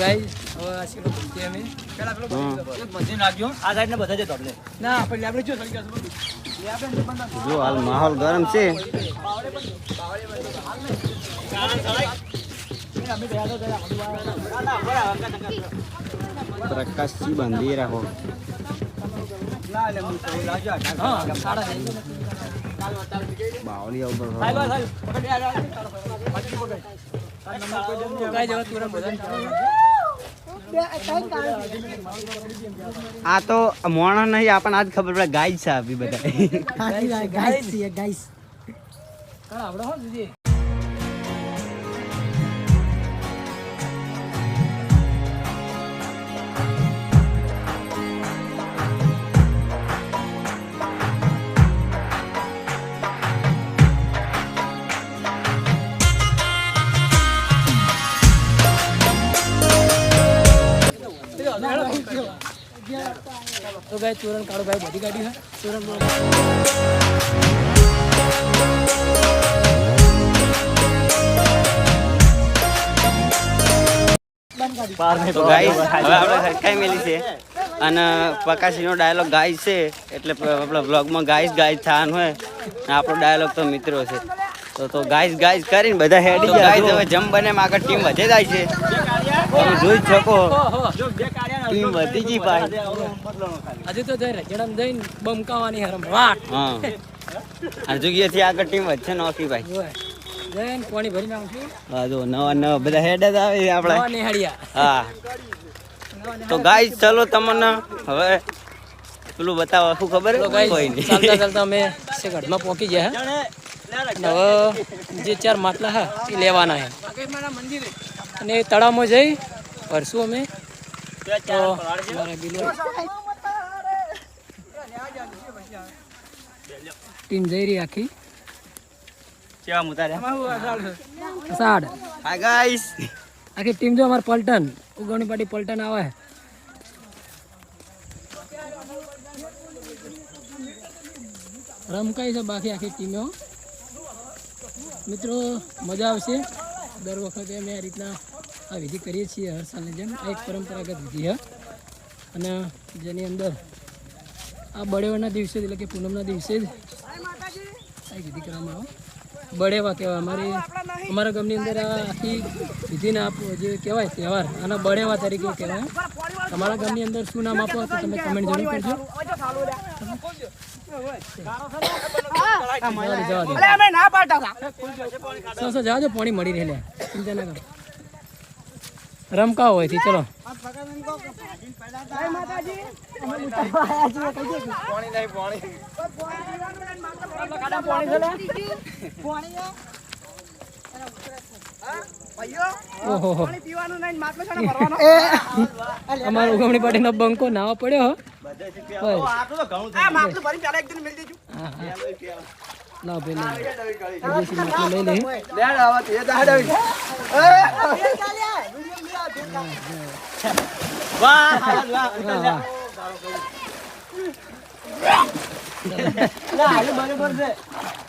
Guys હવે આ સીટો ભૂલતી અમે પેલા પેલો બંધી નાખજો આ સાઈડ ને બધા જતો આપણે ના આપણે આપણે જો સળી ગયા જો હાલ માહોલ ગરમ છે પ્રકાશજી બાંધી રાખો બાવળી ઉપર આ તો મોણો નહીં આપણને આજ ખબર પડે ગાય છે આપી બધા ગાઈસ આવડો હો દીદી તો ગાય ચોરણ કાળો ભાઈ બધી ગાડી છે ચોરણ તો ગાઈસ હવે આપણે સરખાઈ મેલી છે અને પ્રકાશનો ડાયલોગ ગાઈસ છે એટલે આપણા વ્લોગમાં ગાઈસ થવાનું હોય આપણો ડાયલોગ તો મિત્રો છે તો ગાઈસ કરીને બધા હેડી જાય હવે જમ બને આગળ ટીમ વધે જાય છે તમે જોઈ શકો ટીમ વધી ગઈ ભાઈ હજી તો જઈ રજડમ જઈને બમકાવાની હરમ વાટ હા અને જગ્યાથી આગળ ટીમ વધશે નોકી ભાઈ જઈને પાણી ભરી નાખશું હા જો નવા બધા હેડ જ આવે આપણે નિહાળિયા હા તો ગાઈસ ચલો તમને હવે પેલું બતાવો શું ખબર કોઈ નહીં ચાલતા અમે ઘરમાં પહોંચી ગયા હવે જે 4 માટલા હા એ લેવાના છે અને તળાવમાં જઈ ભરશું અમે તો ટીમ જઈ રહી આખી આખી ટીમ જો અમારે પલટન ઉગવણી પાટી પલટન આવે રમકાઈ છે બાકી આખી ટીમો મિત્રો મજા આવશે દર વખતે અમે આ રીતના આ વિધિ કરીએ છીએ હર સાલની જેમ આ એક પરંપરાગત વિધિ છે અને જેની અંદર આ બળેવાના દિવસે એટલે કે પૂનમના દિવસે જ આ વિધિ કરવામાં આવે બળેવા કહેવાય અમારા ગામની અંદર આ આખી વિધિના જે કહેવાય તહેવાર આના બળેવા તરીકે કહેવાય તમારા ગામની અંદર શું નામ આપો તો તમે કમેન્ટ જરૂર કરજો જાજો પાણી મળી રહે ચિંતા ના કરો રમકા હોય થી ચલો અમારો ઉગમણી પાટી નો બંકો નાવા પડ્યો લાવ પેલા લઈ લે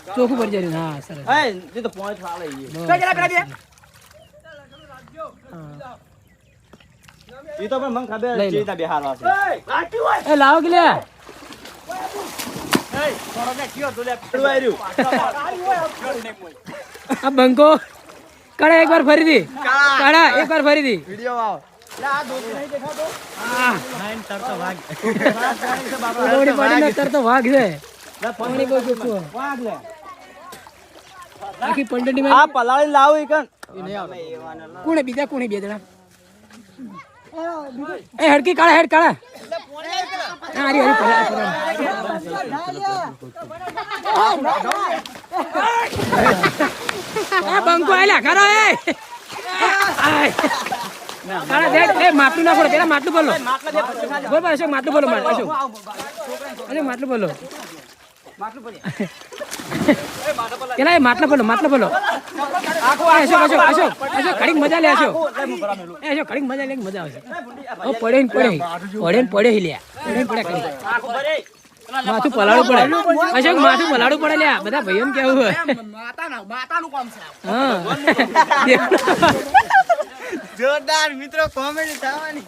ચોખ્ખું પડી જાય હા સરસ લાવો કે લે આ બંકો કાળા એક વાર ફરી દી કાળા એક વાર ફરી દી વાઘ છે આખી પંડની પલાળી લાવું કોને બીજા કોને બે જણા એ હડકી કાળા હેડ કાળા હરી હરી બંકો આલ્યા કરો એ કાળા દેખ એ માટલું ના પડે પેલા માટલું બોલો બોલ બોલ અશોક માટલું બોલો અશોક માટલું બોલો પેલા એ માટલા બોલો અશોક ઘડીક મજા લે અશોક ઘડીક મજા લે મજા આવશે પડે લ્યા માથું પલાળું પડે અશોક માથું પલાળું પડે લ્યા બધા ભાઈઓ કેવું હોય માતાનું કામ છે હા જોરદાર મિત્રો કોમેડી થવાની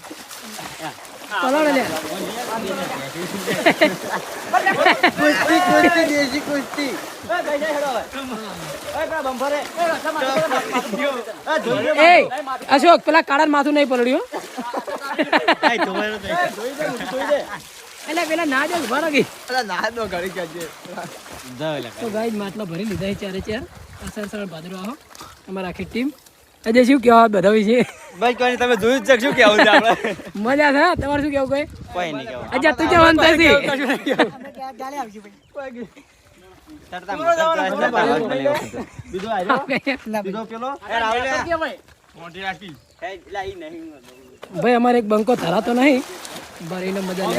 પલાળો લે કુસ્તી કુસ્તી દેશી કુસ્તી એ અશોક પેલા કાળા માથું નહીં પલડ્યું એટલે પેલા ના જ ઉભા રાખી તો ગાઈસ માટલા ભરી લીધા છે ચારે ચાર અસર ભાદરો આવો અમારા આખી ટીમ અજય શું કહેવા બધા વિશે બસ કોઈ તમે જોયું જ શું કેવું છે આપણે મજા છે તમારે શું કેવું કોઈ નહીં કેવું અજય તું જવાનું થશે ભાઈ અમારે એક બંકો ધરાતો નહીં ભરીને મજા લે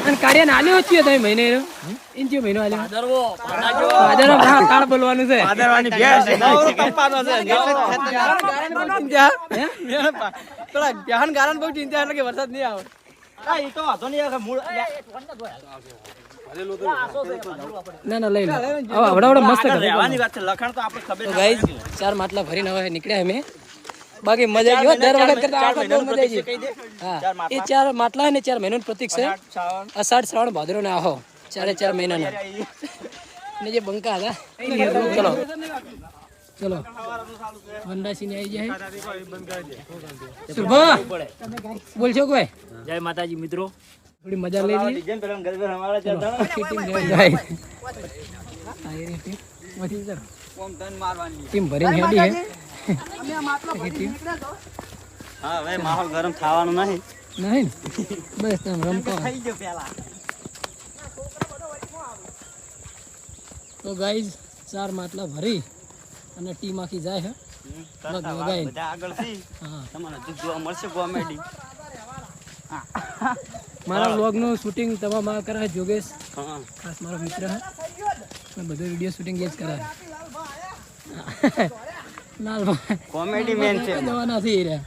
અને કાર્ય આલ્યો છે તમે મહિને ઇંચી મહિનો આલ્યો ભાદરવો કાળ બોલવાનું છે વરસાદ નહીં આવે ના ના લઈ લો આવડા મસ્ત ગાઈસ ચાર માટલા ભરીને હવે નીકળ્યા અમે બાકી મજા ગયો દર વખત કરતા આ વખત બહુ મજા આવી હા એ ચાર માટલા ને 4 મહિનાનું પ્રતીક છે અષાઢ શ્રાવણ ભાદરો ને આહો 4 મહિનાના ને જે બંકા હતા ચલો ચલો વંદાસી ને આવી જાય સુભા બોલજો કોઈ જય માતાજી મિત્રો થોડી મજા લઈ લઈએ ટીમ ભરીને હેડી હે હા હવે માહોલ ગરમ થવાનું નહીં નહીં બસ તમે રમતો તો ગાઈઝ ચાર માટલા ભરી અને ટીમ આખી જાય હે બધા આગળ થી તમને જોવા મળશે કોમેડી મારા વ્લોગનું શૂટિંગ તમામ કરાય જોગેશ હા ખાસ મારો મિત્ર હે બધો વિડીયો શૂટિંગ એ જ કરાય લાલ કોમેડી મેન છે જવાના છે રે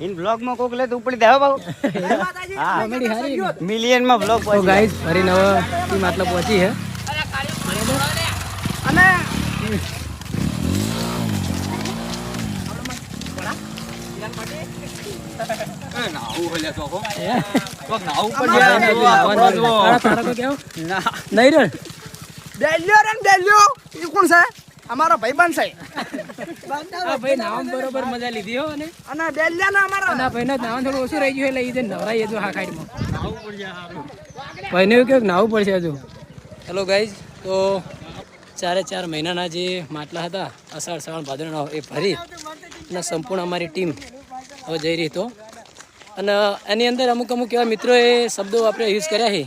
ઇન બ્લોગ માં કોક લે તો ઉપડી દેવા બાબુ હા કોમેડી હારી મિલિયન માં બ્લોગ તો ગાઈસ ફરી નવા ટીમ આટલા પહોંચી હે અને અમારો ભાઈબંધ છે ભાઈ નામ બરોબર મજા લીધી હો અને ભાઈ નામ થોડું ઓછું રહી ગયું એટલે ઈ નવરાઈ હજુ હા ખાઈડમાં ભાઈને એવું કે નાવું પડશે હજુ હેલો ગાઈઝ તો 4 મહિનાના જે માટલા હતા અષાઢ શ્રાવણ ભાદરનો એ ભરી અને સંપૂર્ણ અમારી ટીમ હવે જઈ રહી તો અને એની અંદર અમુક એવા મિત્રોએ શબ્દો આપણે યુઝ કર્યા છે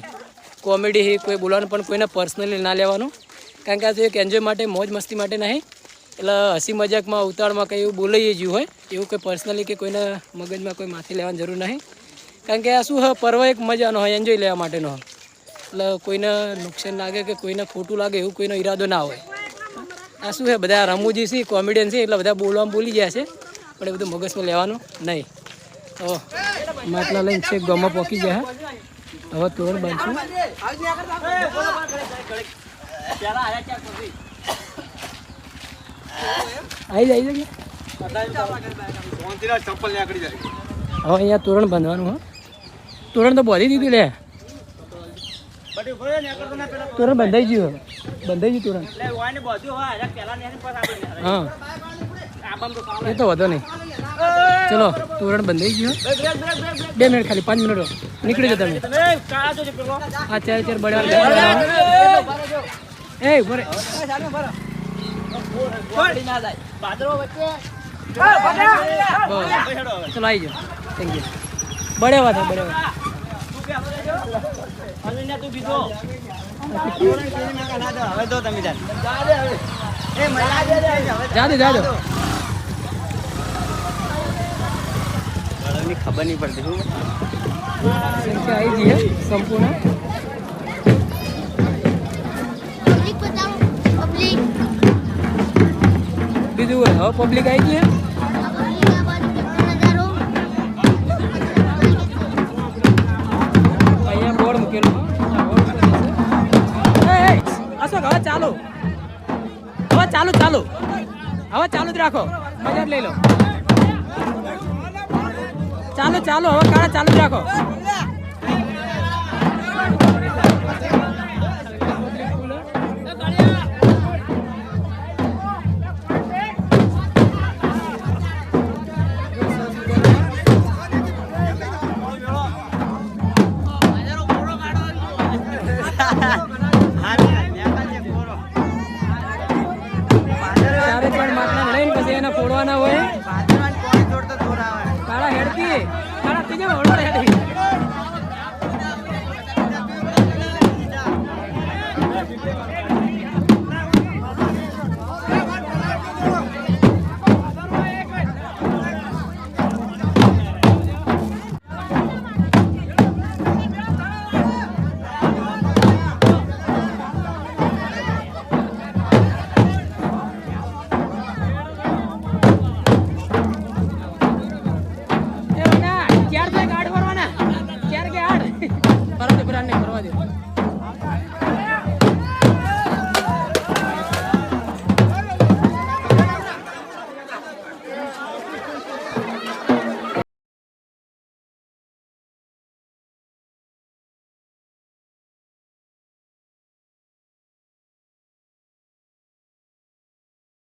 કોમેડી છે કોઈ બોલવાનું પણ કોઈને પર્સનલી ના લેવાનું કારણ કે આ તો એક એન્જોય માટે મોજ મસ્તી માટે નહીં એટલે હસી મજાકમાં ઉતાળમાં કંઈ એવું બોલાઈ ગયું હોય એવું કોઈ પર્સનલી કે કોઈને મગજમાં કોઈ માથે લેવાની જરૂર નહીં કારણ કે આ શું હોય પર્વ એક મજાનો હોય એન્જોય લેવા માટેનો હોય એટલે કોઈને નુકસાન લાગે કે કોઈને ખોટું લાગે એવું કોઈનો ઈરાદો ના હોય આ શું છે બધા રમૂજી છે કોમેડિયન છે એટલે બધા બોલવામાં બોલી ગયા છે પણ એ બધું મગજમાં લેવાનું નહીં તો માટલા લઈને છે ગમો પોકી ગયા હવે તોરણ બાંધશું આવી જાય હવે અહીંયા તોરણ બાંધવાનું હા તોરણ તો બાંધી દીધું લે તોરણ બંધાઈ ગયું તોરણ હા એ તો વધો નહીં ચલો તોરણ બંધાઈ ગયું 2 મિનિટ ખાલી 5 મિનિટ નીકળી જાઓ તમે આ 4 બળવા એ ભરે ચલો આવી જાઓ થેન્ક યુ બળેવા થાય બળેવા હવે તો તમે જાદો ખબર નહીં પડતી શું સંખ્યા આવી ગઈ હે સંપૂર્ણ બીજું હોય હવે પબ્લિક આવી ગઈ હે અહીંયા બોર્ડ મૂકેલું અશોક હવે ચાલો રાખો, મજા જ લઈ લો. ચાલો ચાલો હવે કાળા ચાલુ જ રાખો.